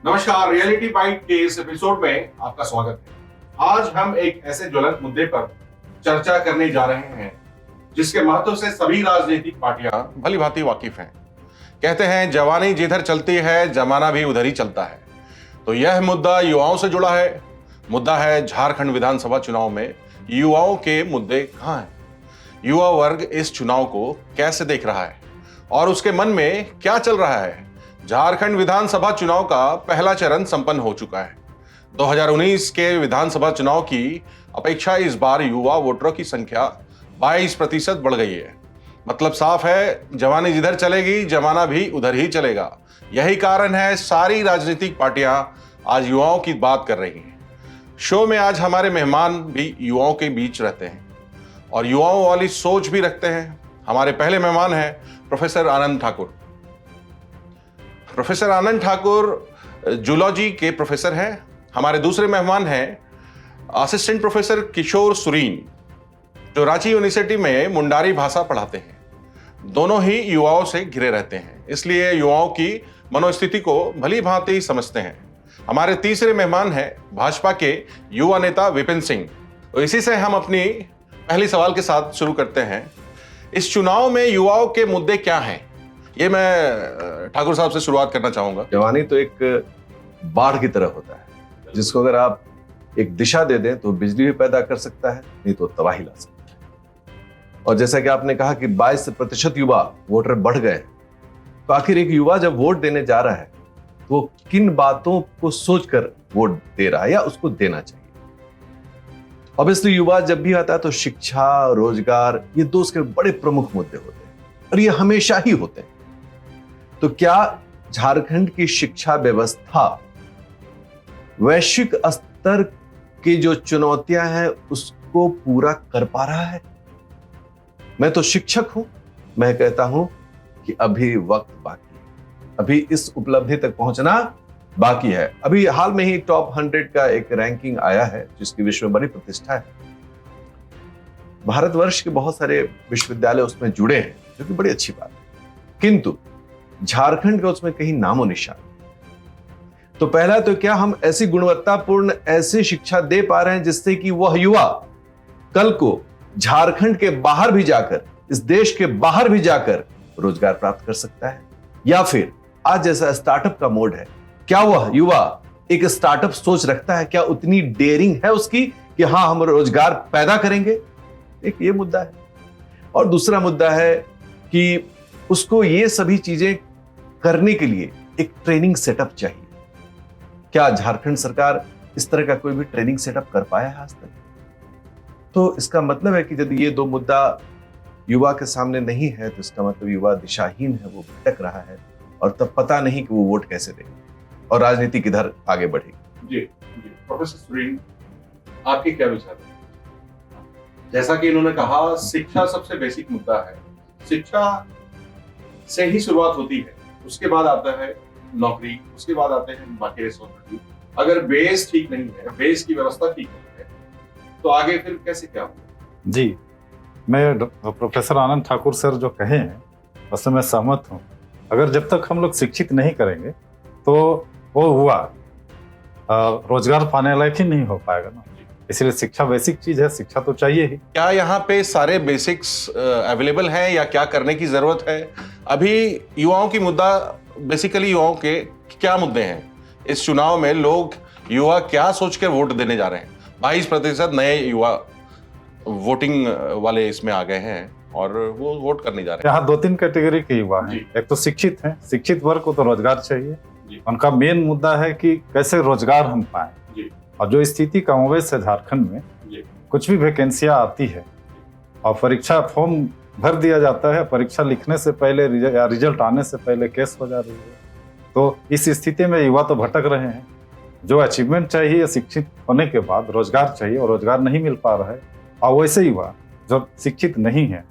नमस्कार, reality bite के इस एपिसोड में आपका स्वागत है। आज हम एक ऐसे ज्वलंत मुद्दे पर चर्चा करने जा रहे हैं जिसके महत्व से सभी राजनीतिक पार्टियां भली भांति वाकिफ हैं। कहते हैं जवानी जिधर चलती है जमाना भी उधर ही चलता है। तो यह मुद्दा युवाओं से जुड़ा है। मुद्दा है झारखंड विधानसभा चुनाव में युवाओं के मुद्दे कहां हैं। युवा वर्ग इस चुनाव को कैसे देख रहा है और उसके मन में क्या चल रहा है। झारखंड विधानसभा चुनाव का पहला चरण संपन्न हो चुका है। 2019 के विधानसभा चुनाव की अपेक्षा इस बार युवा वोटरों की संख्या 22% बढ़ गई है। मतलब साफ है, जवानी जिधर चलेगी जमाना भी उधर ही चलेगा। यही कारण है सारी राजनीतिक पार्टियां आज युवाओं की बात कर रही हैं। शो में आज हमारे मेहमान भी युवाओं के बीच रहते हैं और युवाओं वाली सोच भी रखते हैं। हमारे पहले मेहमान हैं प्रोफेसर आनंद ठाकुर। प्रोफेसर आनंद ठाकुर जूलॉजी के प्रोफेसर हैं। हमारे दूसरे मेहमान हैं असिस्टेंट प्रोफेसर किशोर सुरीन, जो रांची यूनिवर्सिटी में मुंडारी भाषा पढ़ाते हैं। दोनों ही युवाओं से घिरे रहते हैं, इसलिए युवाओं की मनोस्थिति को भली भांति समझते हैं। हमारे तीसरे मेहमान हैं भाजपा के युवा नेता विपिन सिंह। तो इसी से हम अपनी पहली सवाल के साथ शुरू करते हैं। इस चुनाव में युवाओं के मुद्दे क्या हैं, ये मैं ठाकुर साहब से शुरुआत करना चाहूंगा। जवानी तो एक बाढ़ की तरह होता है जिसको अगर आप एक दिशा दे दें तो बिजली भी पैदा कर सकता है, नहीं तो तबाही ला सकता है। और जैसा कि आपने कहा कि 22% युवा वोटर बढ़ गए, तो आखिर एक युवा जब वोट देने जा रहा है तो वो किन बातों को सोचकर वोट दे रहा है या उसको देना चाहिए। ऑब्वियसली युवा जब भी आता है तो शिक्षा, रोजगार, ये दो उसके बड़े प्रमुख मुद्दे होते हैं और ये हमेशा ही होते हैं। तो क्या झारखंड की शिक्षा व्यवस्था वैश्विक स्तर की जो चुनौतियां हैं उसको पूरा कर पा रहा है? मैं तो शिक्षक हूं, मैं कहता हूं कि अभी वक्त बाकी है, अभी इस उपलब्धि तक पहुंचना बाकी है। अभी हाल में ही टॉप 100 का एक रैंकिंग आया है जिसकी विश्व में बड़ी प्रतिष्ठा है। भारतवर्ष के बहुत सारे विश्वविद्यालय उसमें जुड़े हैं, जो कि बड़ी अच्छी बात है, किंतु झारखंड का उसमें कहीं नामो निशान। तो पहला तो क्या हम ऐसी गुणवत्तापूर्ण ऐसी शिक्षा दे पा रहे हैं जिससे कि वह युवा कल को झारखंड के बाहर भी जाकर, इस देश के बाहर भी जाकर रोजगार प्राप्त कर सकता है? या फिर आज जैसा स्टार्टअप का मोड है, क्या वह युवा एक स्टार्टअप सोच रखता है? क्या उतनी डेयरिंग है उसकी कि हां हम रोजगार पैदा करेंगे? एक ये मुद्दा है। और दूसरा मुद्दा है कि उसको ये सभी चीजें करने के लिए एक ट्रेनिंग सेटअप चाहिए। क्या झारखंड सरकार इस तरह का कोई भी ट्रेनिंग सेटअप कर पाया है आज तक? तो इसका मतलब है कि यदि ये दो मुद्दा युवा के सामने नहीं है तो इसका मतलब युवा दिशाहीन है, वो भटक रहा है और तब पता नहीं कि वो वोट कैसे देंगे और राजनीति किधर आगे बढ़ेगी। जी प्रोफेसर सुरीन, आपके क्या विचार है? जैसा कि इन्होंने कहा, शिक्षा सबसे बेसिक मुद्दा है। शिक्षा से ही शुरुआत होती है, उसके बाद आता है नौकरी, उसके बाद आते हैं बाकी रिस्पॉन्सिबिलिटी। अगर बेस ठीक नहीं है, बेस की व्यवस्था ठीक नहीं है, तो आगे फिर कैसे क्या होगा? जी, मैं प्रोफेसर आनंद ठाकुर सर जो कहे हैं उससे मैं सहमत हूँ। अगर जब तक हम लोग शिक्षित नहीं करेंगे तो वो हुआ रोजगार पाने लायक ही नहीं हो पाएगा ना। इसलिए शिक्षा बेसिक चीज है, शिक्षा तो चाहिए ही। क्या यहाँ पे सारे बेसिक्स अवेलेबल हैं या क्या करने की जरूरत है? अभी युवाओं की मुद्दा, बेसिकली युवाओं के क्या मुद्दे हैं इस चुनाव में? लोग युवा क्या सोचकर वोट देने जा रहे हैं? 22% नए युवा वोटिंग वाले इसमें आ गए हैं और वो वोट करने जा रहे हैं। यहाँ 2-3 कैटेगरी के युवा हैं। एक तो शिक्षित हैं, शिक्षित वर्ग को तो रोजगार चाहिए। उनका मेन मुद्दा है कि कैसे रोजगार हम पाएं। और जो स्थिति कमोवेश है झारखंड में, कुछ भी वैकेंसियां आती है और परीक्षा फॉर्म भर दिया जाता है, परीक्षा लिखने से पहले या रिजल्ट आने से पहले केस हो जा रही है। तो इस स्थिति में युवा तो भटक रहे हैं। जो अचीवमेंट चाहिए शिक्षित होने के बाद, रोजगार चाहिए और रोजगार नहीं मिल पा रहा है। और वैसे युवा जो शिक्षित नहीं है,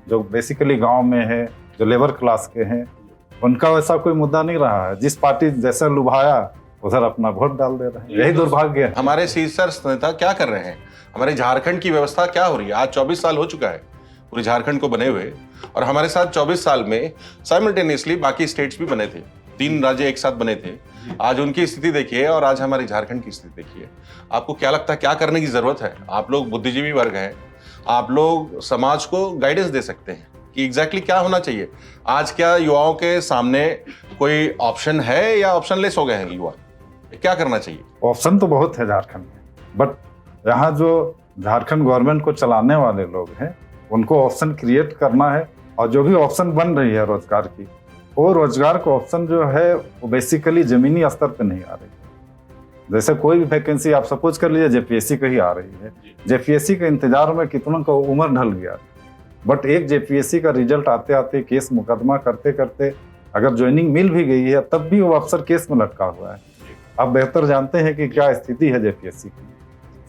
जो बेसिकली गाँव में है, जो लेबर क्लास के हैं, उनका वैसा कोई मुद्दा नहीं रहा है। जिस पार्टी जैसा लुभाया उधर अपना वोट डाल दे रहे हैं। यही दुर्भाग्य है। हमारे शीर्ष नेता क्या कर रहे हैं? हमारे झारखंड की व्यवस्था क्या हो रही है? आज 24 साल हो चुका है पूरे झारखंड को बने हुए, और हमारे साथ 24 साल में साइमल्टेनियसली बाकी स्टेट्स भी बने थे। 3 राज्य एक साथ बने थे, आज उनकी स्थिति देखिए और आज हमारे झारखंड की स्थिति देखिए। आपको क्या लगता है क्या करने की जरूरत है? आप लोग बुद्धिजीवी वर्ग हैं, आप लोग समाज को गाइडेंस दे सकते हैं कि एग्जैक्टली क्या होना चाहिए। आज क्या युवाओं के सामने कोई ऑप्शन है या ऑप्शनलेस हो गए हैं युवा? क्या करना चाहिए? ऑप्शन तो बहुत है झारखंड में, बट यहाँ जो झारखंड गवर्नमेंट को चलाने वाले लोग हैं उनको ऑप्शन क्रिएट करना है। और जो भी ऑप्शन बन रही है रोजगार की, वो रोजगार का ऑप्शन जो है वो बेसिकली जमीनी स्तर पे नहीं आ रही है। जैसे कोई भी वैकेंसी आप सपोज कर लीजिए जेपीएससी की ही आ रही है, जेपीएससी के इंतजार में कितनों का उम्र ढल गया, बट एक जेपीएससी का रिजल्ट आते आते केस मुकदमा करते करते अगर ज्वाइनिंग मिल भी गई है तब भी वो अफसर केस में लटका हुआ है। आप बेहतर जानते हैं कि क्या स्थिति है जेपीएससी की।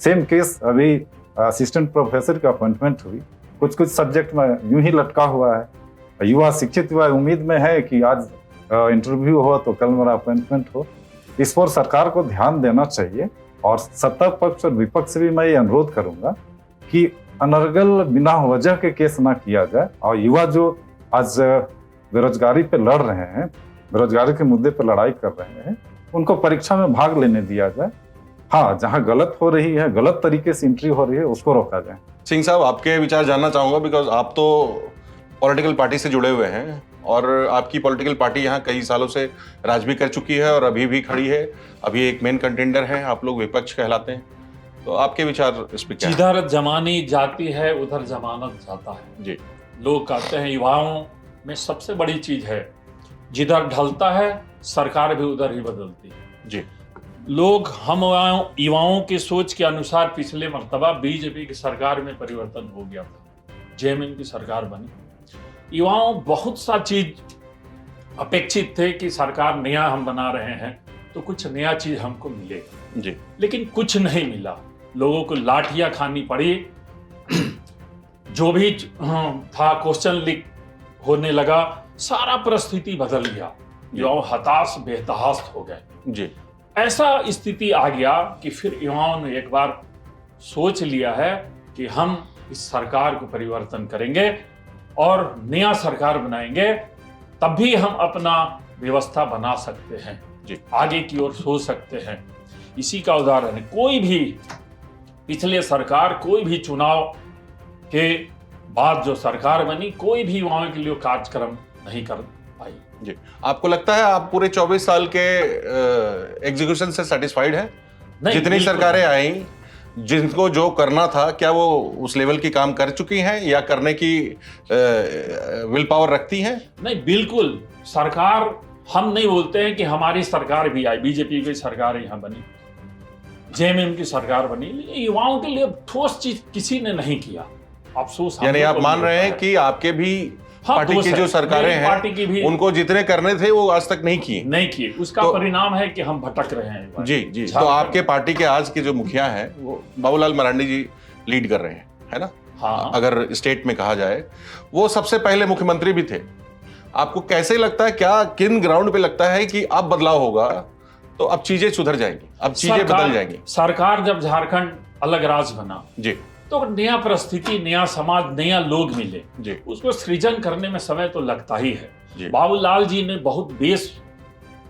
सेम केस अभी असिस्टेंट प्रोफेसर की अपॉइंटमेंट हुई, कुछ कुछ सब्जेक्ट में यूं ही लटका हुआ है। युवा शिक्षित युवा उम्मीद में है कि आज इंटरव्यू हो तो कल मेरा अपॉइंटमेंट हो। इस पर सरकार को ध्यान देना चाहिए और सत्ता पक्ष और विपक्ष से भी मैं ये अनुरोध करूंगा कि अनर्गल बिना वजह के केस ना किया जाए और युवा जो आज बेरोजगारी पे लड़ रहे हैं, बेरोजगारी के मुद्दे पर लड़ाई कर रहे हैं, उनको परीक्षा में भाग लेने दिया जाए। हाँ, जहाँ गलत हो रही है, गलत तरीके से एंट्री हो रही है, उसको रोका जाए। सिंह साहब, आपके विचार जानना चाहूंगा बिकॉज आप तो पॉलिटिकल पार्टी से जुड़े हुए हैं और आपकी पॉलिटिकल पार्टी यहाँ कई सालों से राज भी कर चुकी है और अभी भी खड़ी है, अभी एक मेन कंटेंडर है, आप लोग विपक्ष कहलाते हैं, तो आपके विचार इस पे क्या है? जिधर जमानी जाती है उधर जमानत जाता है जी। लोग कहते हैं युवाओं में सबसे बड़ी चीज है, जिधर ढलता है सरकार भी उधर ही बदलती है। जी। लोग हम युवाओं की सोच के अनुसार पिछले मर्तबा बीजेपी की सरकार में परिवर्तन हो गया था, जेएमएम की सरकार बनी, युवाओं बहुत सा चीज अपेक्षित थे कि सरकार नया हम बना रहे हैं तो कुछ नया चीज हमको मिलेगा जी। लेकिन कुछ नहीं मिला। लोगों को लाठियां खानी पड़ी, जो भी था क्वेश्चन लीक होने लगा, सारा परिस्थिति बदल गया, युवा हताश बेतहाश हो गए। जी। ऐसा स्थिति आ गया कि फिर युवाओं ने एक बार सोच लिया है कि हम इस सरकार को परिवर्तन करेंगे और नया सरकार बनाएंगे, तब भी हम अपना व्यवस्था बना सकते हैं जी। आगे की ओर सोच सकते हैं। इसी का उदाहरण है, कोई भी पिछले सरकार, कोई भी चुनाव के बाद जो सरकार बनी, कोई भी युवाओं के लिए कार्यक्रम नहीं कर पाई। जी। आपको लगता है आप पूरे 24 साल के एग्जीक्यूशन से सेटिस्फाइड हैं? जितनी सरकारें आई, जिनको जो करना था, क्या वो उस लेवल की काम कर चुकी हैं या करने की विल पावर रखती हैं? नहीं, बिल्कुल। सरकार, हम नहीं बोलते हैं कि हमारी सरकार भी आई, बीजेपी की सरकार यहाँ बनी, जेएमएम की सरकार बनी, युवाओं के लिए ठोस चीज किसी ने नहीं किया। अफसोस। यानी आप मान रहे हैं कि आपके भी पार्टी की जो सरकारें हैं, पार्टी की भी उनको जितने करने थे वो आज तक नहीं किए। उसका परिणाम है कि हम भटक रहे हैं। जी जी। तो आपके पार्टी के आज के जो मुखिया हैं वो बाबूलाल मरांडी जी लीड कर रहे हैं, है ना? हाँ। अगर स्टेट में कहा जाए, वो सबसे पहले मुख्यमंत्री भी थे। आपको कैसे लगता है, क्या किन ग्राउंड पे लगता है कि अब बदलाव होगा तो अब चीजें सुधर जाएंगी, अब चीजें बदल जाएंगी? सरकार जब झारखंड अलग राज्य बना जी, तो नया परिस्थिति, नया समाज, नया लोग मिले जी, उसको सृजन करने में समय तो लगता ही है जी। बाबूलाल जी ने बहुत बेस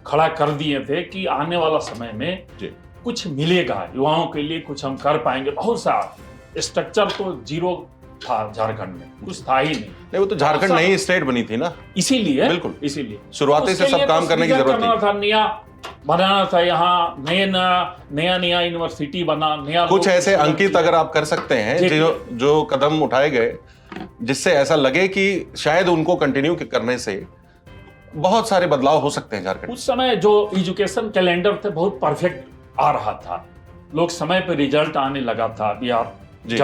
खड़ा कर दिए थे कि आने वाला समय में जी, कुछ मिलेगा युवाओं के लिए, कुछ हम कर पाएंगे। बहुत सा स्ट्रक्चर तो जीरो था झारखंड में, कुछ था ही नहीं। वो तो झारखंड नई स्टेट बनी थी ना, इसीलिए बिल्कुल, इसीलिए शुरुआती से सब काम करने की जरूरत था, नया बनाना था, यहाँ नया यूनिवर्सिटी बना, नया कुछ ऐसे अंकित अगर आप कर सकते हैं जो कदम उठाए गए जिससे ऐसा लगे कि शायद उनको कंटिन्यू करने से बहुत सारे बदलाव हो सकते हैं झारखंड। उस समय जो एजुकेशन कैलेंडर थे बहुत परफेक्ट आ रहा था, लोग समय पे रिजल्ट आने लगा था।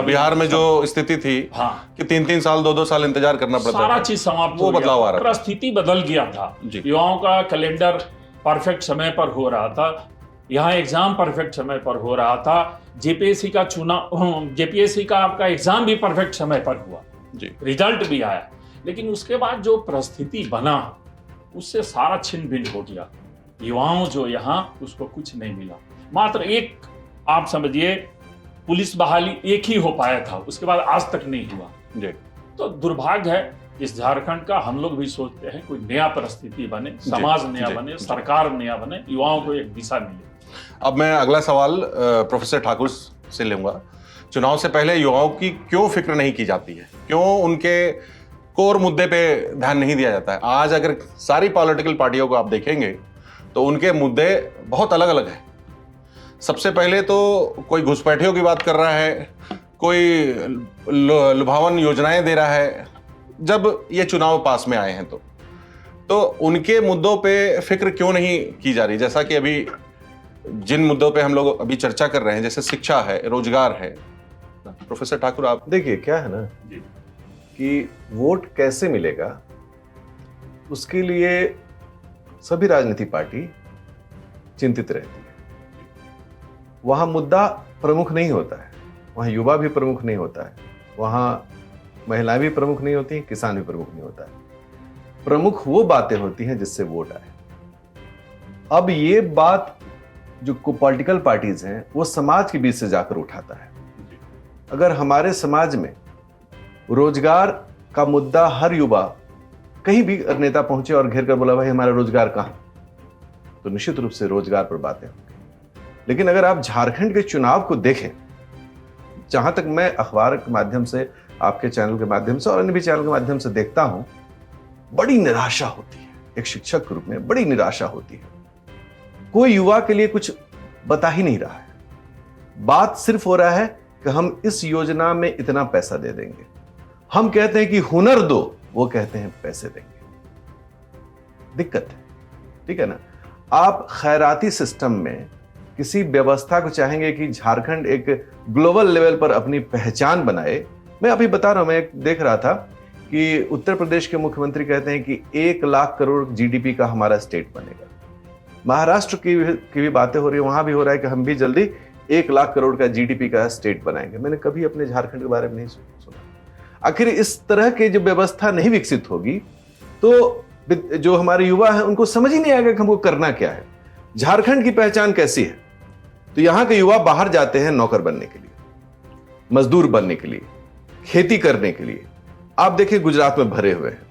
बिहार में जो स्थिति थी, हाँ, कि 3-3 साल 2-2 साल इंतजार करना पड़ता, सारा चीज समाप्त, वो बदलाव आ रहा था, परिस्थिति बदल गया था, युवाओं का कैलेंडर परफेक्ट समय पर हो रहा था, यहाँ एग्जाम परफेक्ट समय पर हो रहा था, जेपीएससी का चुनाव, जेपीएससी का आपका एग्जाम भी परफेक्ट समय पर हुआ जी, रिजल्ट भी आया। लेकिन उसके बाद जो परिस्थिति बना उससे सारा छिन्न भिन्न हो गया। युवाओं जो यहाँ, उसको कुछ नहीं मिला। मात्र एक, आप समझिए, पुलिस बहाली एक ही हो पाया था, उसके बाद आज तक नहीं हुआ जी। तो दुर्भाग्य है इस झारखंड का हम लोग भी सोचते हैं कोई नया परिस्थिति बने, समाज नया बने, सरकार नया बने, युवाओं को एक दिशा मिले। अब मैं अगला सवाल प्रोफेसर ठाकुर से लूंगा। चुनाव से पहले युवाओं की क्यों फिक्र नहीं की जाती है, क्यों उनके कोर मुद्दे पे ध्यान नहीं दिया जाता है? आज अगर सारी पॉलिटिकल पार्टियों को आप देखेंगे तो उनके मुद्दे बहुत अलग अलग हैं। सबसे पहले तो कोई घुसपैठियों की बात कर रहा है, कोई लुभावन योजनाएं दे रहा है। जब ये चुनाव पास में आए हैं तो उनके मुद्दों पे फिक्र क्यों नहीं की जा रही? जैसा कि अभी जिन मुद्दों पे हम लोग अभी चर्चा कर रहे हैं, जैसे शिक्षा है, रोजगार है। प्रोफेसर ठाकुर, आप देखिए क्या है ना कि वोट कैसे मिलेगा उसके लिए सभी राजनीतिक पार्टी चिंतित रहती है। वहां मुद्दा प्रमुख नहीं होता है, वहां युवा भी प्रमुख नहीं होता है, वहां महिलाएं भी प्रमुख नहीं होती, किसान भी प्रमुख नहीं होता है। प्रमुख वो बातें होती हैं जिससे वोट आए। अब ये बात जो पॉलिटिकल पार्टीज हैं वो समाज के बीच से जाकर उठाता है। अगर हमारे समाज में रोजगार का मुद्दा हर युवा कहीं भी नेता पहुंचे और घेर कर बोला भाई हमारा रोजगार कहां, तो निश्चित रूप से रोजगार पर बातें होंगी। लेकिन अगर आप झारखंड के चुनाव को देखें, जहां तक मैं अखबार के माध्यम से, आपके चैनल के माध्यम से और अन्य भी चैनल के माध्यम से देखता हूं, बड़ी निराशा होती है। एक शिक्षक के रूप में बड़ी निराशा होती है। कोई युवा के लिए कुछ बता ही नहीं रहा है। बात सिर्फ हो रहा है कि हम इस योजना में इतना पैसा दे देंगे। हम कहते हैं कि हुनर दो, वो कहते हैं पैसे देंगे। दिक्कत है, ठीक है ना। आप खैराती सिस्टम में किसी व्यवस्था को चाहेंगे कि झारखंड एक ग्लोबल लेवल पर अपनी पहचान बनाए। मैं अभी बता रहा हूं, मैं देख रहा था कि उत्तर प्रदेश के मुख्यमंत्री कहते हैं कि 1 लाख करोड़ जीडीपी का हमारा स्टेट बनेगा। महाराष्ट्र की भी बातें हो रही है, वहां भी हो रहा है कि हम भी जल्दी 1 लाख करोड़ का जीडीपी का स्टेट बनाएंगे। मैंने कभी अपने झारखंड के बारे में नहीं सुना। आखिर इस तरह की जो व्यवस्था नहीं विकसित होगी तो जो हमारे युवा हैं उनको समझ ही नहीं आएगा कि हमको करना क्या है। झारखंड की पहचान कैसी है? तो यहां के युवा बाहर जाते हैं नौकर बनने के लिए, मजदूर बनने के लिए, खेती करने के लिए। आप देखिए गुजरात में भरे हुए हैं।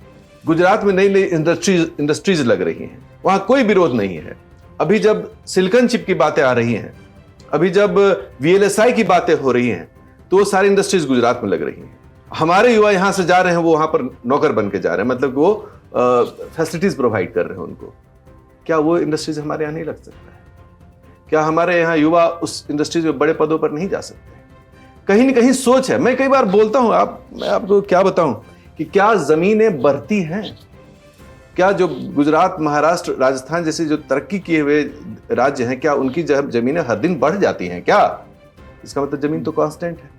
गुजरात में नई नई इंडस्ट्रीज लग रही हैं, वहां कोई विरोध नहीं है। अभी जब सिलिकॉन चिप की बातें आ रही हैं, अभी जब VLSI की बातें हो रही हैं, तो वो सारी इंडस्ट्रीज गुजरात में लग रही हैं। हमारे युवा यहां से जा रहे हैं, वो वहां पर नौकर बन के जा रहे हैं, मतलब वो फैसिलिटीज प्रोवाइड कर रहे हैं उनको। क्या वो इंडस्ट्रीज हमारे यहाँ नहीं लग सकता है? क्या हमारे यहाँ युवा उस इंडस्ट्रीज में बड़े पदों पर नहीं जा सकते? कहीं ना कहीं सोच है। मैं कई बार बोलता हूं, मैं आपको क्या बताऊं कि क्या जमीनें बढ़ती हैं? क्या जो गुजरात, महाराष्ट्र, राजस्थान जैसे जो तरक्की किए हुए राज्य हैं, क्या उनकी जमीनें हर दिन बढ़ जाती हैं क्या? इसका मतलब जमीन तो कांस्टेंट है।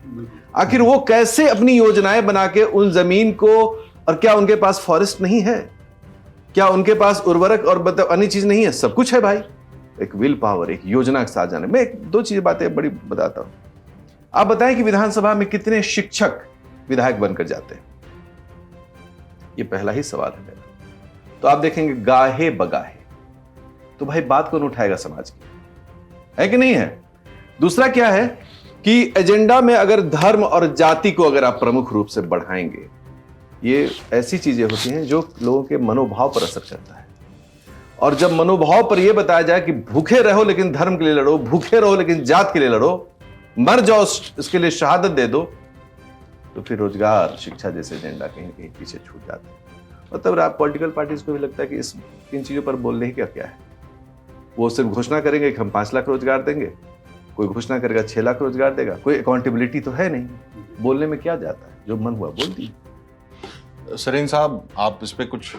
आखिर वो कैसे अपनी योजनाएं बना के उन जमीन को, और क्या उनके पास फॉरेस्ट नहीं है? क्या उनके पास उर्वरक और मतलब अन्य चीज नहीं है? सब कुछ है भाई। एक विल पावर, एक योजना के साथ जाने। मैं 2 चीज बातें बड़ी बताता हूं। आप बताएं कि विधानसभा में कितने शिक्षक विधायक बनकर जाते हैं? ये पहला ही सवाल है मेरा। तो आप देखेंगे गाहे बगाहे, तो भाई बात कौन उठाएगा समाज की? है कि नहीं है? दूसरा क्या है कि एजेंडा में अगर धर्म और जाति को अगर आप प्रमुख रूप से बढ़ाएंगे, ये ऐसी चीजें होती हैं जो लोगों के मनोभाव पर असर करता है। और जब मनोभाव पर यह बताया जाए कि भूखे रहो लेकिन धर्म के लिए लड़ो, भूखे रहो लेकिन जात के लिए लड़ो, मर जाओ इसके लिए शहादत दे दो, तो फिर रोजगार, शिक्षा जैसे एजेंडा कहीं कहीं पीछे छूट जाते हैं। मतलब आप पॉलिटिकल पार्टीज को भी लगता है कि इन चीजों पर बोलने ही क्या है। वो सिर्फ घोषणा करेंगे कि हम 5 लाख रोजगार देंगे, कोई घोषणा करेगा 6 लाख रोजगार देगा। कोई अकाउंटेबिलिटी तो है नहीं। बोलने में क्या जाता है, जो मन हुआ बोल दी। सरीन साहब, आप इस पे कुछ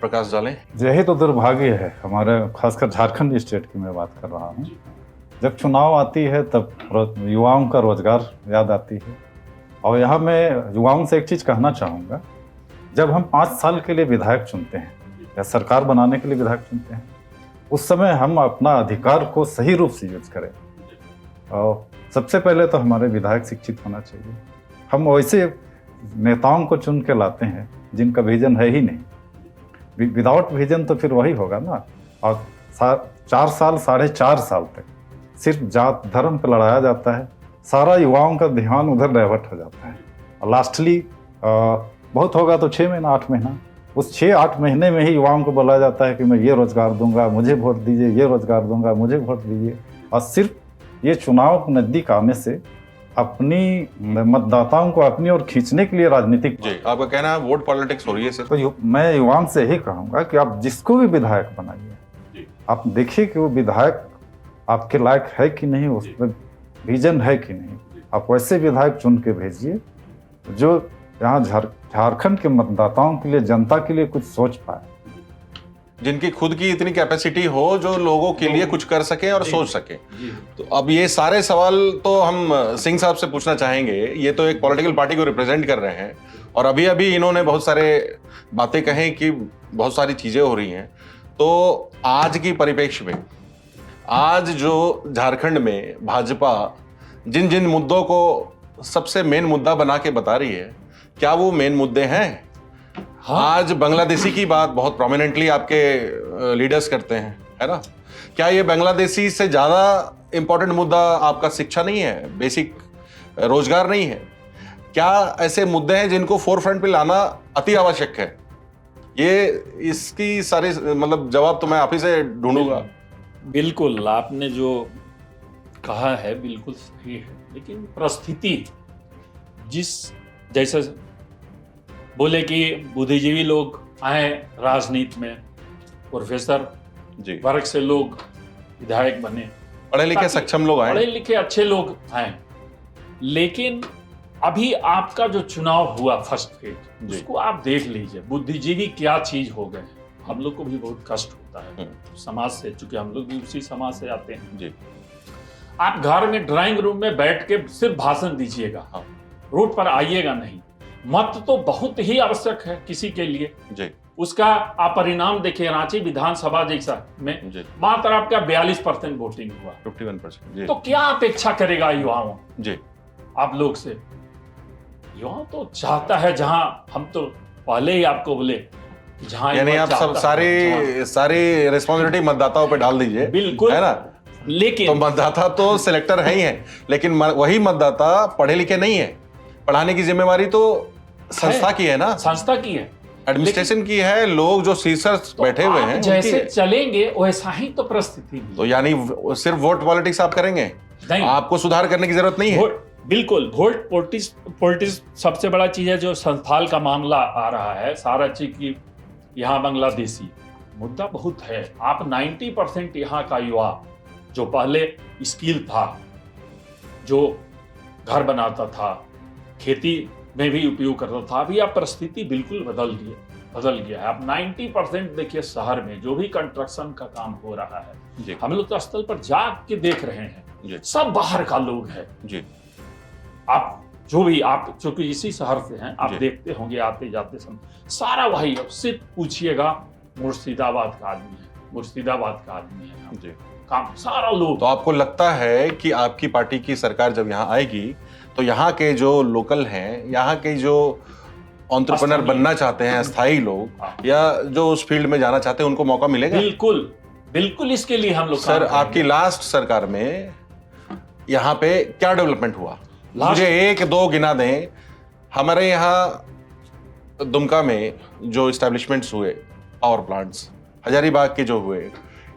प्रकाश डालें। यही तो दुर्भाग्य है हमारे, खासकर झारखंड स्टेट की मैं बात कर रहा हूँ। जब चुनाव आती है तब युवाओं का रोजगार याद आती है। और यहाँ मैं युवाओं से एक चीज़ कहना चाहूँगा, जब हम 5 साल के लिए विधायक चुनते हैं या सरकार बनाने के लिए विधायक चुनते हैं, उस समय हम अपना अधिकार को सही रूप से यूज करें। और सबसे पहले तो हमारे विधायक शिक्षित होना चाहिए। हम वैसे नेताओं को चुन के लाते हैं जिनका विजन है ही नहीं। विदाउट विजन तो फिर वही होगा ना। और 4 साल, 4.5 साल तक सिर्फ जात धर्म पर लड़ाया जाता है। सारा युवाओं का ध्यान उधर डाइवर्ट हो जाता है और लास्टली बहुत होगा तो 6 महीना 8 महीना, उस 6-8 महीने में ही युवाओं को बोला जाता है कि मैं ये रोजगार दूंगा, मुझे वोट दीजिए, ये रोजगार दूंगा, मुझे वोट दीजिए। और सिर्फ ये चुनाव नजदीक आने से अपनी मतदाताओं को अपनी ओर खींचने के लिए राजनीतिक, जी आपका कहना है वोट पॉलिटिक्स हो रही है सिर्फ। तो मैं युवाओं से यही कहूंगा कि आप जिसको भी विधायक बनाइए, आप देखिए कि वो विधायक आपके लायक है कि नहीं, उसमें विजन है कि नहीं। आप वैसे विधायक चुन के भेजिए जो यहाँ झारखंड के मतदाताओं के लिए, जनता के लिए कुछ सोच पाए, जिनकी खुद की इतनी कैपेसिटी हो जो लोगों के लिए कुछ कर सके और सोच सके। तो अब ये सारे सवाल तो हम सिंह साहब से पूछना चाहेंगे। ये तो एक पॉलिटिकल पार्टी को रिप्रेजेंट कर रहे हैं और अभी अभी इन्होंने बहुत सारे बातें कहें कि बहुत सारी चीजें हो रही हैं। तो आज की परिप्रेक्ष्य में, आज जो झारखंड में भाजपा जिन जिन मुद्दों को सबसे मेन मुद्दा बना के बता रही है, क्या वो मेन मुद्दे हैं? हाँ। आज बांग्लादेशी की बात बहुत प्रोमिनेंटली आपके लीडर्स करते हैं, है ना? क्या ये बांग्लादेशी से ज्यादा इंपॉर्टेंट मुद्दा आपका शिक्षा नहीं है, बेसिक रोजगार नहीं है? क्या ऐसे मुद्दे हैं जिनको फोर फ्रंट पे लाना अति आवश्यक है? ये इसकी सारी मतलब जवाब तो मैं आप ही से ढूंढूंगा। बिल्कुल, आपने जो कहा है बिल्कुल सही है, लेकिन परिस्थिति जिस जैसे बोले कि बुद्धिजीवी लोग आए राजनीति में, प्रोफेसर जी वर्ग से लोग विधायक बने, पढ़े लिखे सक्षम लोग आए, पढ़े लिखे अच्छे लोग आए, लेकिन अभी आपका जो चुनाव हुआ फर्स्ट फेज, उसको आप देख लीजिए, बुद्धिजीवी क्या चीज हो गए। हम लोग को भी बहुत कष्ट होता है समाज से, चूंकि हम लोग भी उसी समाज से आते हैं जी। आप घर में ड्राइंग रूम में बैठ के सिर्फ भाषण दीजिएगा, रोड पर आइएगा नहीं। मत तो बहुत ही आवश्यक है किसी के लिए जी। उसका आप परिणाम देखिए, रांची विधानसभा जैसा में मात्र आपका 42% वोटिंग हुआ, 51% जी। तो क्या अपेक्षा करेगा युवाओं जी आप लोग से? युवाओं तो चाहता है, जहां हम तो पहले ही आपको बोले, जहां यानी आप सब सारी रिस्पॉन्सिबिलिटी मतदाताओं पे डाल दीजिए, बिल्कुल, है ना? लेकिन तो मतदाता तो सिलेक्टर है ही है, लेकिन वही मतदाता पढ़े लिखे नहीं है। पढ़ाने की जिम्मेवारी तो संस्था की है ना, संस्था की है, एडमिनिस्ट्रेशन की है। लोग जो सीसर्स तो बैठे हुए हैं जैसे चलेंगे वैसा ही तो परिस्थिति। तो यानी सिर्फ वोट पॉलिटिक्स आप करेंगे नहीं, आपको सुधार करने की जरूरत नहीं है। बिल्कुल, वोट पॉलिटिक्स सबसे बड़ा चीज है। जो संथाल का मामला आ रहा है, सारा चीज की यहाँ बांग्लादेशी मुद्दा बहुत है। आप 90% यहाँ का युवा जो पहले स्किल था, जो घर बनाता था, खेती में भी उपयोग करता था, अभी आप परिस्थिति बिल्कुल बदल गया है। आप 90% देखिए शहर में जो भी कंस्ट्रक्शन का काम हो रहा है, हम लोग तो स्थल पर जाग के देख रहे हैं, सब बाहर का लोग है जी। आप जो भी, आप चूंकि इसी शहर से हैं, आप देखते होंगे आते जाते समय सारा वही। सिर्फ पूछिएगा मुर्शिदाबाद का आदमी है, मुर्शिदाबाद का आदमी है जी, काम सारा लोग। तो आपको लगता है कि आपकी पार्टी की सरकार जब यहाँ आएगी तो यहाँ के जो लोकल हैं, यहाँ के जो एंटरप्रेन्योर बनना चाहते हैं, अस्थायी लोग, या जो उस फील्ड में जाना चाहते हैं, उनको मौका मिलेगा? बिल्कुल बिल्कुल, इसके लिए हम लोग सर आपकी लास्ट सरकार में यहाँ पे क्या डेवलपमेंट हुआ? मुझे 1-2 गिना दें। हमारे यहाँ दुमका में जो इस्टेब्लिशमेंट्स हुए, पावर प्लांट्स, हजारीबाग के जो हुए,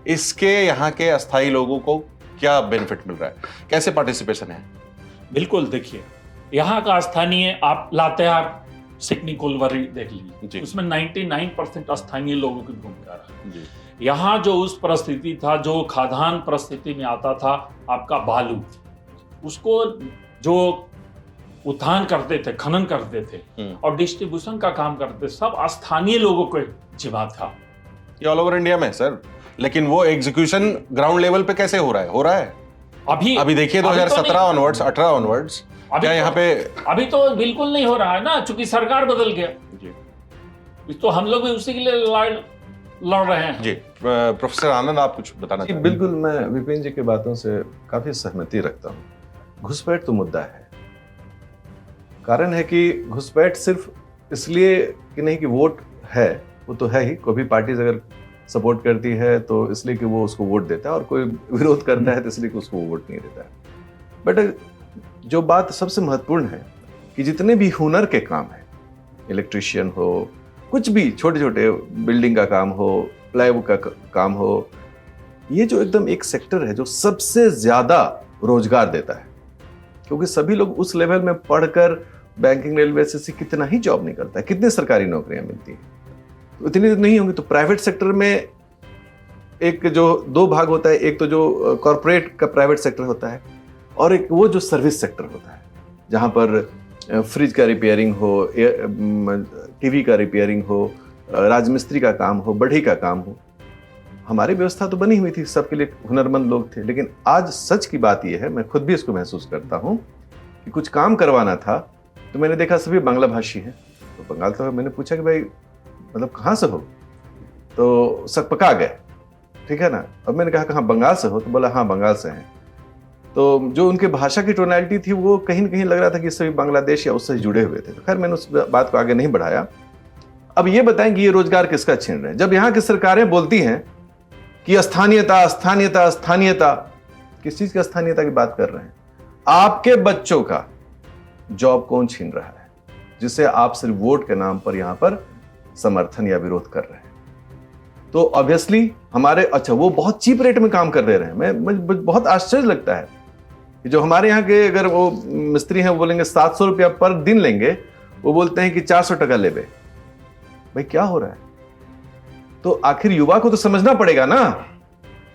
इसके यहाँ के अस्थायी लोगों को क्या बेनिफिट मिल रहा है, कैसे पार्टिसिपेशन है? बिल्कुल, देखिए यहाँ का स्थानीय, आप लातेहार सिकनी कोलवरी देख लीजिए, उसमें 99% स्थानीय लोगों की भूमिका रहा। यहाँ जो उस परिस्थिति था, जो खाद्यान्न परिस्थिति में आता था, आपका बालू, उसको जो उत्थान करते थे, खनन करते थे और डिस्ट्रीब्यूशन का काम करते, सब स्थानीय लोगों को जिम्मा था। ये ऑल ओवर इंडिया में सर, लेकिन वो एग्जीक्यूशन ग्राउंड लेवल पे कैसे हो रहा है? अभी देखिए 2017 ऑनवर्ड्स, 18 ऑनवर्ड्स, क्या यहाँ पे अभी तो बिल्कुल नहीं हो रहा है ना, चूंकि सरकार बदल गया। तो हम लोग भी उसी के लिए लड़ रहे हैं जी। प्रोफेसर आनंद, आप कुछ बताना चाहेंगे? बिल्कुल, मैं विपिन जी की बातों से काफी सहमति रखता हूँ। घुसपैठ तो मुद्दा है। कारण है कि घुसपैठ सिर्फ इसलिए कि नहीं कि वोट है, वो तो है ही, कोई भी पार्टी अगर सपोर्ट करती है तो इसलिए कि वो उसको वोट देता है, और कोई विरोध करता है तो इसलिए कि उसको वोट नहीं देता है। बट जो बात सबसे महत्वपूर्ण है कि जितने भी हुनर के काम है इलेक्ट्रिशियन हो, कुछ भी छोटे छोटे बिल्डिंग का काम हो, प्लाईवुड का काम हो, ये जो एकदम एक सेक्टर है जो सबसे ज्यादा रोजगार देता है, क्योंकि सभी लोग उस लेवल में पढ़कर बैंकिंग रेलवे से कितना ही जॉब नहीं करता है, कितनी सरकारी नौकरियां मिलती हैं, तो इतनी तो नहीं होंगी। तो प्राइवेट सेक्टर में एक जो दो भाग होता है, एक तो जो कॉरपोरेट का प्राइवेट सेक्टर होता है और एक वो जो सर्विस सेक्टर होता है, जहां पर फ्रिज का रिपेयरिंग हो, टीवी का रिपेयरिंग हो, राजमिस्त्री का काम हो, बढ़ई का काम हो। हमारी व्यवस्था तो बनी हुई थी, सबके लिए हुनरमंद लोग थे, लेकिन आज सच की बात यह है, मैं खुद भी इसको महसूस करता हूं कि कुछ काम करवाना था तो मैंने देखा सभी बांग्ला भाषी हैं। तो बंगाल तो मैंने पूछा कि भाई मतलब कहाँ से हो, तो सकपका गए, ठीक है ना। अब मैंने कहा कहाँ, बंगाल से हो, तो बोला हाँ बंगाल से हैं। तो जो उनके भाषा की टोनैलिटी थी वो कहीं ना कहीं लग रहा था कि सभी बांग्लादेश या उससे जुड़े हुए थे। तो खैर मैंने उस बात को आगे नहीं बढ़ाया। अब ये बताएं कि ये रोजगार किसका छीन रहे हैं, जब यहाँ की सरकारें बोलती हैं कि स्थानीयता स्थानीयता स्थानीयता, किस चीज की स्थानीयता की बात कर रहे हैं? आपके बच्चों का जॉब कौन छीन रहा है, जिसे आप सिर्फ वोट के नाम पर यहां पर समर्थन या विरोध कर रहे हैं? तो ऑब्वियसली हमारे, अच्छा वो बहुत चीप रेट में काम कर दे रहे हैं। मुझे बहुत आश्चर्य लगता है कि जो हमारे यहाँ के अगर वो मिस्त्री हैं वो बोलेंगे 700 रुपया पर दिन लेंगे, वो बोलते हैं कि 400 टका ले बे। भाई क्या हो रहा है? तो आखिर युवा को तो समझना पड़ेगा ना,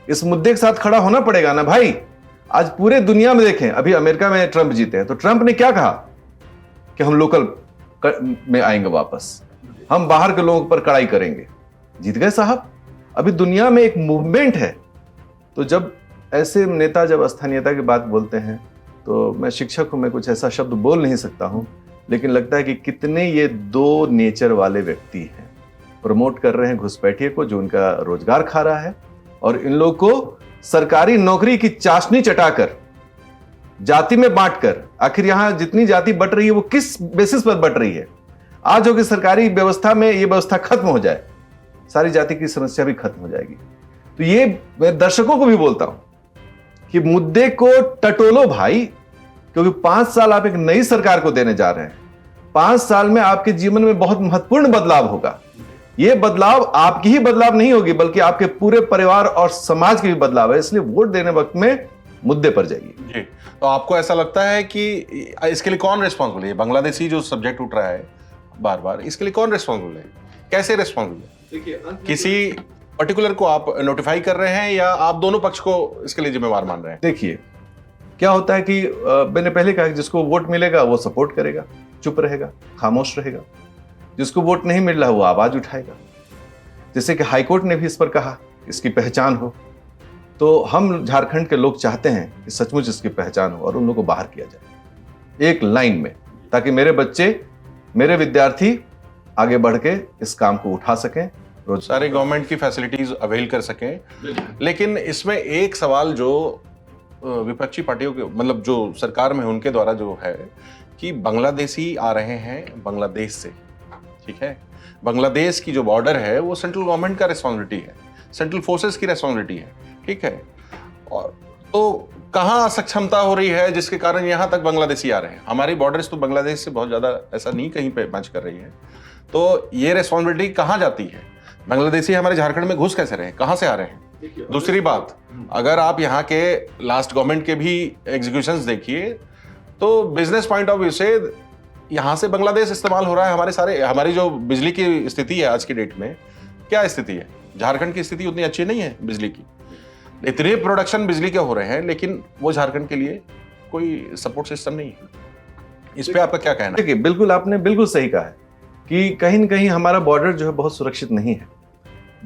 इस मुद्दे के साथ खड़ा होना पड़ेगा ना भाई। आज पूरे दुनिया में देखें, अभी अमेरिका में ट्रंप जीते हैं, तो ट्रंप ने क्या कहा कि हम लोकल में आएंगे वापस, हम बाहर के लोगों पर कड़ाई करेंगे। जीत गए साहब। अभी दुनिया में एक मूवमेंट है। तो जब ऐसे नेता जब स्थानीयता की बात बोलते हैं, तो मैं शिक्षक हूं, मैं कुछ ऐसा शब्द बोल नहीं सकता हूं, लेकिन लगता है कि कितने ये दो नेचर वाले व्यक्ति हैं, प्रमोट कर रहे हैं घुसपैठिए को जो उनका रोजगार खा रहा है, और इन लोग को सरकारी नौकरी की चाशनी चटाकर, जाति में बांटकर, आखिर यहां जितनी जाति बट रही है वो किस बेसिस पर बट रही है? आज हो कि सरकारी व्यवस्था में ये व्यवस्था खत्म हो जाए, सारी जाति की समस्या भी खत्म हो जाएगी। तो ये मैं दर्शकों को भी बोलता हूं कि मुद्दे को टटोलो भाई, क्योंकि 5 साल आप एक नई सरकार को देने जा रहे हैं। 5 साल में आपके जीवन में बहुत महत्वपूर्ण बदलाव होगा। ये बदलाव आपकी ही बदलाव नहीं होगी, बल्कि आपके पूरे परिवार और समाज की भी बदलाव है। इसलिए वोट देने वक्त में मुद्दे पर जाइए। जी, तो आपको ऐसा लगता है कि इसके लिए कौन रिस्पॉन्सिबल है? बांग्लादेशी जो सब्जेक्ट उठ रहा है बार बार, इसके लिए कौन रिस्पॉन्सिबल है? कैसे रिस्पॉन्सिबल है? देखिए, किसी पर्टिकुलर को आप नोटिफाई कर रहे हैं या आप दोनों पक्ष को इसके लिए जिम्मेवार मान रहे हैं? देखिए क्या होता है कि मैंने पहले कहा कि जिसको वोट मिलेगा वो सपोर्ट करेगा, चुप रहेगा, खामोश रहेगा। जिसको वोट नहीं मिल रहा वो आवाज उठाएगा। जैसे कि हाईकोर्ट ने भी इस पर कहा इसकी पहचान हो, तो हम झारखंड के लोग चाहते हैं कि सचमुच इसकी पहचान हो और उन लोगों को बाहर किया जाए एक लाइन में, ताकि मेरे बच्चे, मेरे विद्यार्थी आगे बढ़ के इस काम को उठा सकें, सारे गवर्नमेंट की फैसिलिटीज अवेल कर सकें। लेकिन इसमें एक सवाल जो विपक्षी पार्टियों के, मतलब जो सरकार में उनके द्वारा जो है कि बांग्लादेशी आ रहे हैं बांग्लादेश से, ठीक है, बांग्लादेश की जो बॉर्डर है वो सेंट्रल गवर्नमेंट का रिस्पॉन्सिबिलिटी है, सेंट्रल फोर्सेस की रिस्पॉन्सिबिलिटी है, ठीक है। और तो कहाँ असक्षमता हो रही है जिसके कारण यहाँ तक बांग्लादेशी आ रहे हैं? हमारी बॉर्डर्स तो बांग्लादेश से बहुत ज़्यादा ऐसा नहीं कहीं पे मैच कर रही है, तो ये रिस्पॉन्सिबिलिटी कहाँ जाती है? बांग्लादेशी हमारे झारखंड में घुस कैसे रहे हैं, कहाँ से आ रहे हैं? दूसरी बात, अगर आप यहाँ के लास्ट गवर्नमेंट के भी एग्जीक्यूशंस देखिए तो बिजनेस पॉइंट ऑफ व्यू से यहाँ से बांग्लादेश इस्तेमाल हो रहा है। हमारी जो बिजली की स्थिति है आज की डेट में, क्या स्थिति है? झारखंड की स्थिति उतनी अच्छी नहीं है बिजली की। इतने प्रोडक्शन बिजली के हो रहे हैं, लेकिन वो झारखंड के लिए कोई सपोर्ट सिस्टम नहीं है। इस पे आपका क्या कहना है? देखिए, बिल्कुल आपने बिल्कुल सही कहा है कि कहीं न कहीं हमारा बॉर्डर जो है बहुत सुरक्षित नहीं है।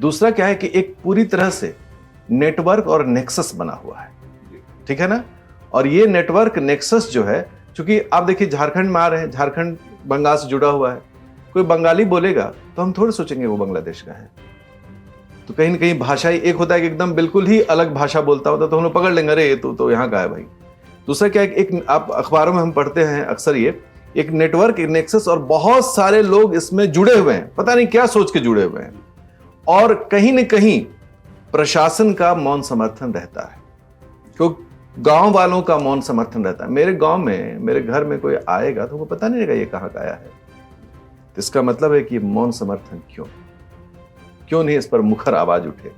दूसरा क्या है कि एक पूरी तरह से नेटवर्क और नेक्सस बना हुआ है, ठीक है ना। और ये नेटवर्क नेक्सस जो है, चूंकि आप देखिए झारखंड में आ रहे हैं, झारखंड बंगाल से जुड़ा हुआ है, कोई बंगाली बोलेगा तो हम थोड़े सोचेंगे वो बांग्लादेश का है। तो कहीं न कहीं भाषाई एक होता है कि एकदम बिल्कुल ही अलग भाषा बोलता होता तो हम लोग पकड़ लेंगे, अरे ये तो यहाँ का है भाई। दूसरा क्या है, एक आप अखबारों में हम पढ़ते हैं अक्सर, ये एक नेटवर्क, एक नेक्सस, और बहुत सारे लोग इसमें जुड़े हुए हैं, पता नहीं क्या सोच के जुड़े हुए हैं। और कहीं न कहीं प्रशासन का मौन समर्थन रहता है, क्योंकि गांव वालों का मौन समर्थन रहता है। मेरे गांव में, मेरे घर में कोई आएगा तो वो पता नहीं रहेगा ये कहाँ का आया है। तो इसका मतलब है कि मौन समर्थन क्यों नहीं इस पर मुखर आवाज उठे,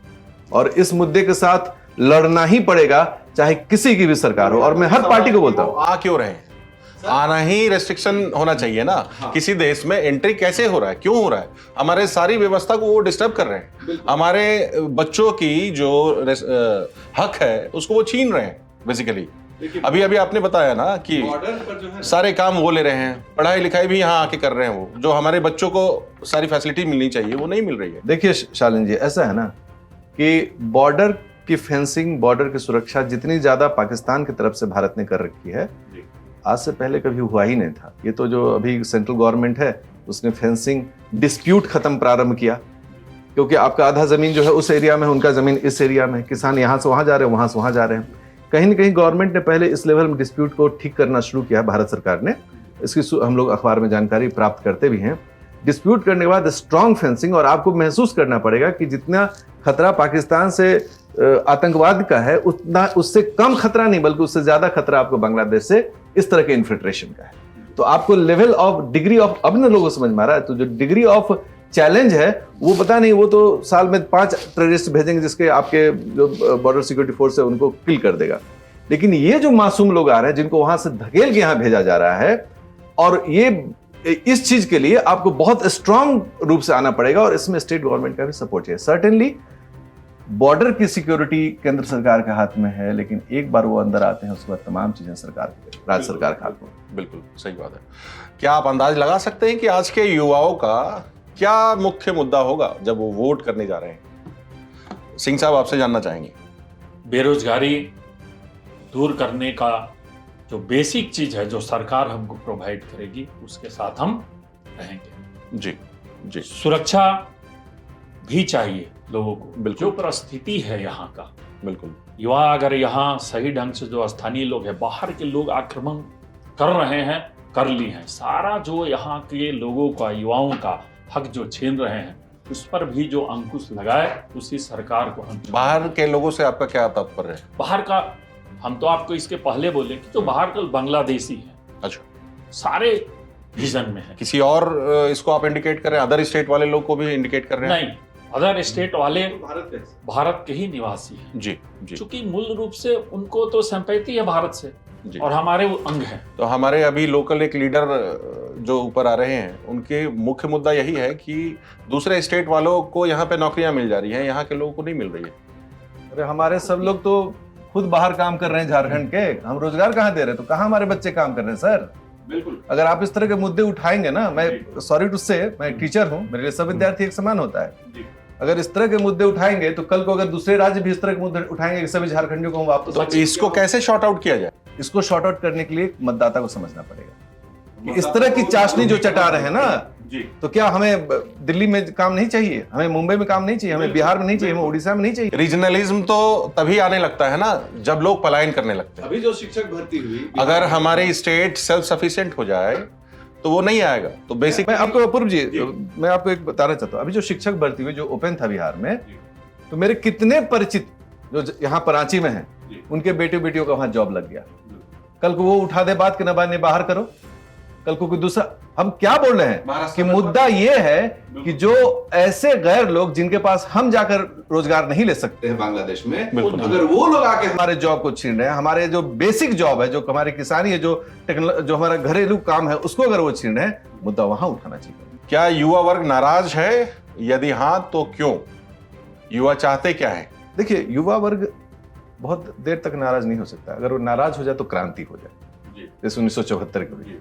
और इस मुद्दे के साथ लड़ना ही पड़ेगा, चाहे किसी की भी सरकार हो। और मैं हर पार्टी को बोलता हूं, आ क्यों रहे हैं? आना ही रेस्ट्रिक्शन होना चाहिए ना। किसी देश में एंट्री कैसे हो रहा है, क्यों हो रहा है? हमारे सारी व्यवस्था को वो डिस्टर्ब कर रहे हैं, हमारे बच्चों की जो हक है उसको वो छीन रहे हैं बेसिकली। अभी आपने बताया ना कि सारे काम वो ले रहे हैं, पढ़ाई लिखाई भी यहाँ आके कर रहे हैं, वो जो हमारे बच्चों को सारी फैसिलिटी मिलनी चाहिए वो नहीं मिल रही है। देखिए शालिन जी, ऐसा है ना कि बॉर्डर की फेंसिंग, बॉर्डर की सुरक्षा जितनी ज्यादा पाकिस्तान की तरफ से भारत ने कर रखी है, आज से पहले कभी हुआ ही नहीं था। ये तो जो अभी सेंट्रल गवर्नमेंट है उसने फेंसिंग डिस्प्यूट खत्म प्रारंभ किया, क्योंकि आपका आधा जमीन जो है उस एरिया में, उनका जमीन इस एरिया में, किसान यहां से वहां जा रहे हैं, वहां से वहां जा रहे हैं। कहीं ना कहीं गवर्नमेंट ने पहले इस लेवल में डिस्प्यूट को ठीक करना शुरू किया, भारत सरकार ने। इसकी हम लोग अखबार में जानकारी प्राप्त करते भी हैं। डिस्प्यूट करने के बाद स्ट्रॉन्ग फेंसिंग, और आपको महसूस करना पड़ेगा कि जितना खतरा पाकिस्तान से आतंकवाद का है, उतना उससे कम खतरा नहीं, बल्कि उससे ज्यादा खतरा आपको बांग्लादेश से इस तरह के इन्फिल्ट्रेशन का है। तो आपको लेवल ऑफ डिग्री ऑफ, अब ना लोगों को समझ में आ रहा है, तो जो डिग्री ऑफ चैलेंज है वो पता नहीं, वो तो साल में 5 टेररिस्ट भेजेंगे जिसके आपके जो बॉर्डर सिक्योरिटी फोर्स है उनको किल कर देगा। लेकिन ये जो मासूम लोग आ रहे हैं जिनको वहां से धकेल के यहां भेजा जा रहा है, और ये इस चीज के लिए आपको बहुत स्ट्रांग रूप से आना पड़ेगा, और इसमें स्टेट गवर्नमेंट का भी सपोर्ट चाहिए। सर्टेनली बॉर्डर की सिक्योरिटी केंद्र सरकार के हाथ में है, लेकिन एक बार वो अंदर आते हैं उसके बाद तमाम चीजें सरकार, राज्य सरकार के हाथ में। बिल्कुल सही बात है। क्या आप अंदाज लगा सकते हैं कि आज के युवाओं का क्या मुख्य मुद्दा होगा जब वो वोट करने जा रहे हैं? सिंह साहब, आपसे जानना चाहेंगे। बेरोजगारी दूर करने का जो बेसिक चीज है, जो सरकार हमको प्रोवाइड करेगी, उसके साथ हम रहेंगे। जी जी। सुरक्षा भी चाहिए लोगों को, बिल्कुल। जो परिस्थिति है यहाँ का, बिल्कुल। युवा अगर यहाँ सही ढंग से, जो स्थानीय लोग हैं, बाहर के लोग आक्रमण कर रहे हैं, कर ली हैं, सारा जो यहाँ के लोगों का, युवाओं का हक जो छीन रहे हैं, उस पर भी जो अंकुश लगाए, उसी सरकार को हम। बाहर के लोगों से आपका क्या तात्पर्य है? बाहर का, हम तो आपको इसके पहले बोले कि जो बाहर के बांग्लादेशी हैं, अच्छा, सारे विजन में है। किसी और इसको आप इंडिकेट कर रहे हैं? अदर स्टेट वाले लोग को भी इंडिकेट कर रहे हैं? नहीं, अदर स्टेट वाले भारत के ही निवासी हैं। जी जी। क्योंकि मूल रूप से उनको तो संपत्ति है भारत से, जी। और हमारे वो अंग हैं। तो हमारे अभी लोकल एक लीडर जो ऊपर आ रहे हैं, उनके मुख्य मुद्दा यही है कि दूसरे स्टेट वालों को यहाँ पे नौकरियां मिल जा रही हैं, यहाँ के लोगों को नहीं मिल रही है। अरे हमारे सब लोग तो खुद बाहर काम कर रहे हैं झारखंड के, हम रोजगार कहाँ दे रहे हैं? तो कहाँ हमारे बच्चे काम कर रहे हैं सर? बिल्कुल। अगर आप इस तरह के मुद्दे उठाएंगे ना, मैं सॉरी टू से, मैं टीचर हूँ, मेरे लिए सब विद्यार्थी एक समान होता है। अगर इस तरह के मुद्दे उठाएंगे तो कल को अगर दूसरे राज्य भी इस तरह के मुद्दे उठाएंगे, सभी झारखंडियों को हम वापस। तो इसको कैसे शॉर्ट आउट किया जाए? इसको शॉर्ट आउट करने के लिए मतदाता को समझना पड़ेगा कि इस तरह की चाशनी जो चटा रहे हैं ना, तो क्या हमें दिल्ली में काम नहीं चाहिए, हमें मुंबई में काम नहीं चाहिए, हमें बिहार में नहीं चाहिए, हमें उड़ीसा में नहीं चाहिए? रीजनलिज्म तो तभी आने लगता है ना जब लोग पलायन करने लगते हैं। अभी जो शिक्षक भर्ती हुई, अगर हमारी स्टेट सेल्फ सफिशिएंट हो जाए तो वो नहीं आएगा। तो बेसिक मैं आपको अपूर्व जी, मैं आपको एक बताना चाहता हूँ। अभी जो शिक्षक भर्ती हुई जो ओपन था बिहार में, तो मेरे कितने परिचित जो यहाँ कराची में हैं, उनके बेटे बेटियों का वहां जॉब लग गया। कल को वो उठा दे बात कि ना बाहर करो, कल को कोई दूसरा। हम क्या बोल रहे हैं कि मुद्दा ये है कि जो ऐसे गैर लोग जिनके पास हम जाकर रोजगार नहीं ले सकते हैं बांग्लादेश में, अगर वो लोग आके हमारे जॉब को छीन रहे हैं, हमारे जो बेसिक जॉब है, जो हमारी किसानी है, जो हमारा घरेलू काम है, उसको अगर वो छीन रहे हैं, मुद्दा वहां उठाना चाहिए। क्या युवा वर्ग नाराज है? यदि हाँ तो क्यों? युवा चाहते क्या है? देखिए, युवा वर्ग बहुत देर तक नाराज नहीं हो सकता। अगर वो नाराज हो जाए तो क्रांति हो जाए, जैसे 1974 के लिए।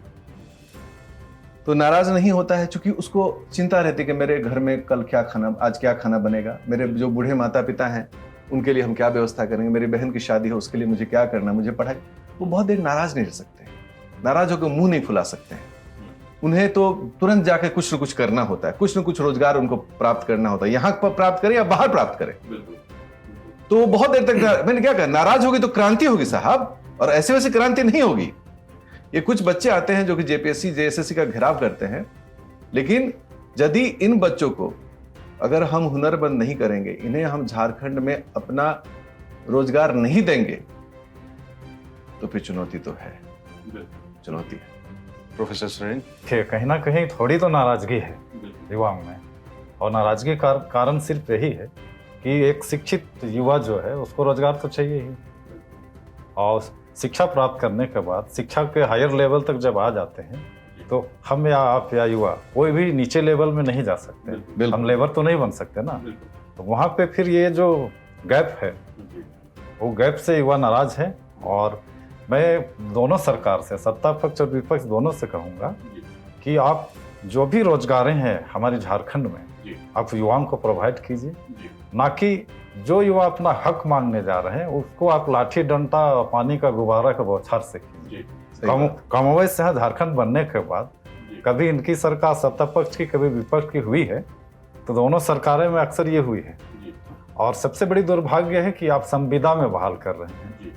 तो नाराज नहीं होता है क्योंकि उसको चिंता रहती है कि मेरे घर में कल क्या खाना, आज क्या खाना बनेगा, मेरे जो बूढ़े माता पिता हैं उनके लिए हम क्या व्यवस्था करेंगे, मेरी बहन की शादी है उसके लिए मुझे क्या करना, मुझे पढ़ाई। वो बहुत देर नाराज नहीं रह सकते, नाराज होकर मुंह नहीं फुला सकते हैं। उन्हें तो तुरंत जाके कुछ न कुछ करना होता है, कुछ न कुछ रोजगार उनको प्राप्त करना होता है, यहाँ पर प्राप्त करें या बाहर प्राप्त करें। तो वो बहुत देर तक, मैंने क्या कहा, नाराज होगी तो क्रांति होगी साहब, और ऐसे वैसे क्रांति नहीं होगी। ये कुछ बच्चे आते हैं जो कि जेपीएससी जेएसएससी का घेराव करते हैं, लेकिन यदि इन बच्चों को अगर हम हुनरमंद नहीं करेंगे, इन्हें हम झारखंड में अपना रोजगार नहीं देंगे, तो फिर चुनौती तो है, चुनौती है। प्रोफेसर सुरेन? कहीं ना कहीं थोड़ी तो नाराजगी है युवाओं में, और नाराजगी का कारण सिर्फ यही है कि एक शिक्षित युवा जो है उसको रोजगार तो चाहिए ही, और शिक्षा प्राप्त करने के बाद शिक्षा के हायर लेवल तक जब आ जाते हैं तो हम या आप या युवा कोई भी नीचे लेवल में नहीं जा सकते, हम लेबर तो नहीं बन सकते ना। तो वहाँ पे फिर ये जो गैप है वो गैप से युवा नाराज है, और मैं दोनों सरकार से, सत्ता पक्ष और विपक्ष दोनों से कहूँगा कि आप जो भी रोजगारें हैं हमारे झारखंड में आप युवाओं को प्रोवाइड कीजिए, ना कि जो युवा अपना हक मांगने जा रहे हैं उसको आप लाठी डंडा पानी का गुब्बारा का बौछार से कीजिए। कमोवेश से झारखंड बनने के बाद कभी इनकी सरकार सत्ता पक्ष की कभी विपक्ष की हुई है, तो दोनों सरकारें में अक्सर ये हुई है। और सबसे बड़ी दुर्भाग्य है कि आप संविदा में बहाल कर रहे हैं।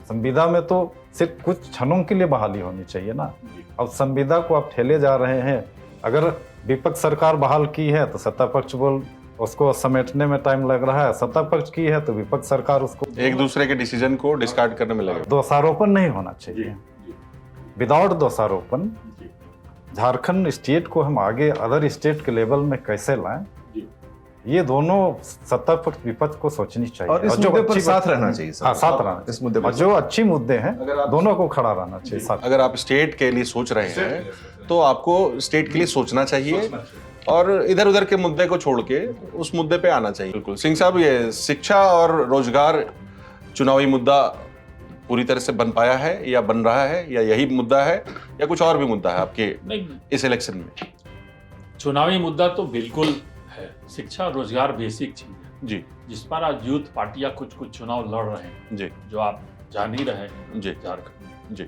संविदा में तो सिर्फ कुछ क्षणों के लिए बहाली होनी चाहिए ना, अब संविदा को आप ठेले जा रहे हैं। अगर विपक्ष सरकार बहाल की है तो सत्ता पक्ष बोल उसको समेटने में टाइम लग रहा है, सत्ता पक्ष की है तो विपक्ष सरकार उसको एक दूसरे के डिसीजन को डिस्कार्ड करने में लगे। दोषारोपण नहीं होना चाहिए। विदाउट दोषारोपण झारखंड स्टेट को हम आगे अदर स्टेट के लेवल में कैसे लाएं, ये दोनों सत्ता पक्ष विपक्ष को सोचनी चाहिए, और इस मुद्दे पर साथ रहना चाहिए। हाँ, साथ रहना इस मुद्दे और जो अच्छी मुद्दे हैं दोनों को खड़ा रहना चाहिए साथ। अगर आप स्टेट के लिए सोच रहे हैं तो आपको स्टेट के लिए सोचना चाहिए और इधर उधर के मुद्दे को छोड़ के उस मुद्दे पे आना चाहिए। बिल्कुल सिंह साहब, ये शिक्षा और रोजगार चुनावी मुद्दा पूरी तरह से बन पाया है या बन रहा है, या यही मुद्दा है या कुछ और भी मुद्दा है आपके इस इलेक्शन में? चुनावी मुद्दा तो बिल्कुल है, शिक्षा और रोजगार बेसिक चीज है जी, जिस पर आज यूथ पार्टियां कुछ कुछ चुनाव लड़ रहे हैं जी, जो आप जान ही रहे हैं जी, झारखंड जी,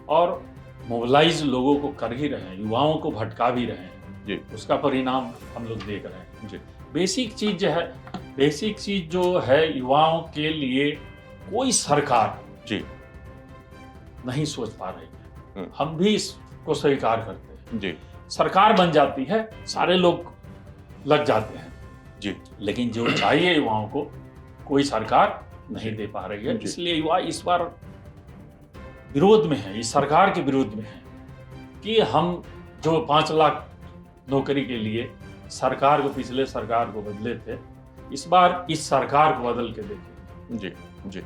और मोबिलाइज लोगों को कर ही रहे हैं, युवाओं को भटका भी रहे हैं जी, उसका परिणाम हम लोग देख रहे हैं जी। बेसिक चीज जो है युवाओं के लिए कोई सरकार जी नहीं सोच पा रही है। हम भी इसको स्वीकार करते हैं। जी, सरकार बन जाती है, सारे लोग लग जाते हैं जी, लेकिन जो चाहिए युवाओं को कोई सरकार नहीं दे पा रही है। जी। इसलिए युवा इस बार विरोध में है, इस सरकार के विरोध में है कि हम जो 5 लाख नौकरी के लिए सरकार को, पिछले सरकार को बदले थे, इस बार इस सरकार को बदल के देखें। जी, जी।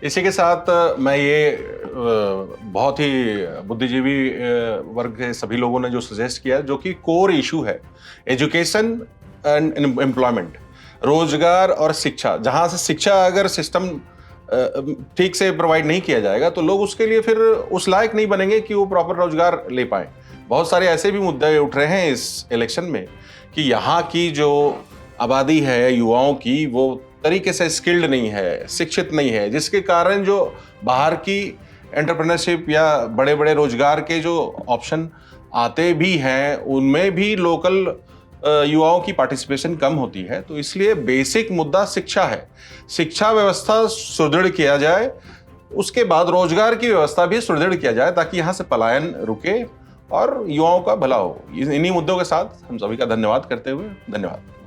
इसी के साथ मैं ये बहुत ही बुद्धिजीवी वर्ग के सभी लोगों ने जो सजेस्ट किया, जो कि कोर इशू है, एजुकेशन एंड एम्प्लॉयमेंट, रोजगार और शिक्षा। जहाँ से शिक्षा अगर सिस्टम ठीक से प्रोवाइड नहीं किया जाएगा तो लोग उसके लिए फिर उस लायक नहीं बनेंगे कि वो प्रॉपर रोजगार ले पाए। बहुत सारे ऐसे भी मुद्दे उठ रहे हैं इस इलेक्शन में कि यहाँ की जो आबादी है युवाओं की, वो तरीके से स्किल्ड नहीं है, शिक्षित नहीं है, जिसके कारण जो बाहर की एंटरप्रेन्योरशिप या बड़े बड़े रोजगार के जो ऑप्शन आते भी हैं उनमें भी लोकल युवाओं की पार्टिसिपेशन कम होती है। तो इसलिए बेसिक मुद्दा शिक्षा है। शिक्षा व्यवस्था सुदृढ़ किया जाए, उसके बाद रोजगार की व्यवस्था भी सुदृढ़ किया जाए ताकि यहाँ से पलायन रुके और युवाओं का भला हो। इन्हीं मुद्दों के साथ हम सभी का धन्यवाद करते हुए धन्यवाद।